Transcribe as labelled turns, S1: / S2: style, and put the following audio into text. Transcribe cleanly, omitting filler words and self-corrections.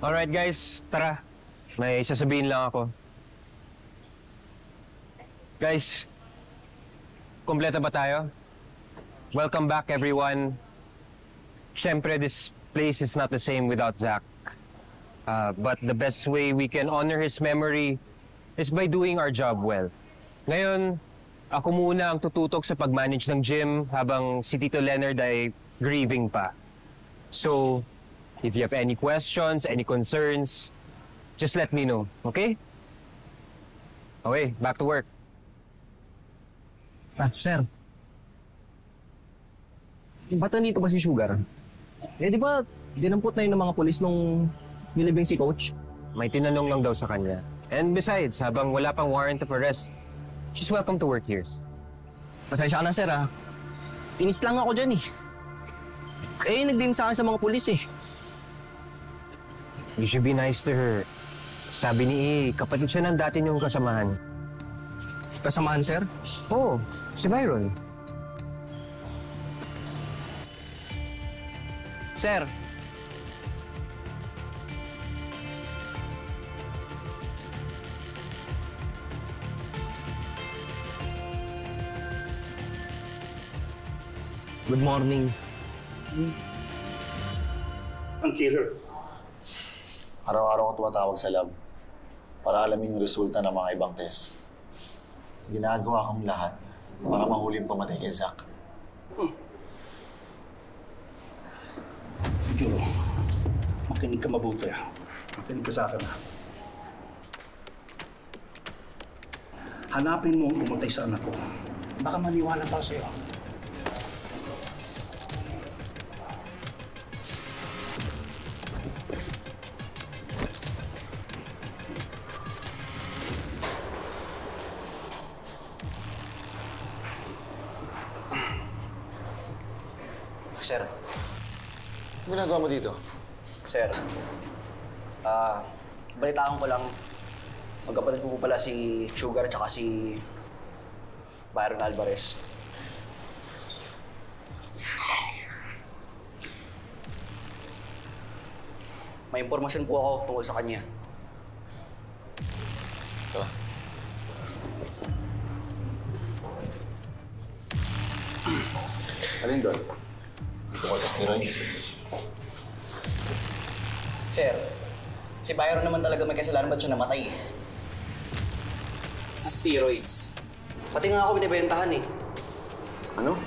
S1: Alright guys, tara. May sasabihin lang ako. Guys, kumpleto ba tayo? Welcome back everyone. Siyempre, this place is not the same without Zach. But the best way we can honor his memory is by doing our job well. Ngayon, ako muna ang tututok sa pag-manage ng gym habang si Tito Leonard ay grieving pa. So, if you have any questions, any concerns, just let me know, okay? Okay, back to work.
S2: Sir. Ba't nandito ba si Sugar? Eh, di ba dinampot na yun ng mga polis nung nilibing si Coach?
S1: May tinanong lang daw sa kanya. And besides, habang wala pang warrant of arrest, she's welcome to work here.
S2: Pasensya ka na, sir, ha? Inis lang ako dyan, eh. Eh, nagding sa akin sa mga pulis, eh.
S1: You should be nice to her. Sabi ni kapatid siya ng dati niyong kasamahan.
S2: Kasamahan, sir?
S1: Oo, si Byron.
S2: Sir. Good morning.
S3: Ang killer.
S4: Araw-araw ko tumatawag sa lab para alamin yung resulta ng mga ibang test. Ginagawa kong lahat para mahuli ang pamatay kay Zach.
S3: Juro, makinig ka mabuti. Makinig ka sa akin. Hanapin mo ang pumatay sa anak ko. Baka maniwala pa sa'yo.
S2: Sir.
S4: Ano ginagawa mo dito?
S2: Sir. Balitaan ko lang. Magkapatid ko po pala si Sugar at saka si Byron Alvarez. May impormasyon po ako tungkol sa kanya.
S4: Tara. Alin doon? Dito ko sa steroids.
S2: Sir, si Byron naman talaga may kasalanan ba't siya namatay eh? Sa steroids. Pati nga ako binibentahan eh.
S4: Ano?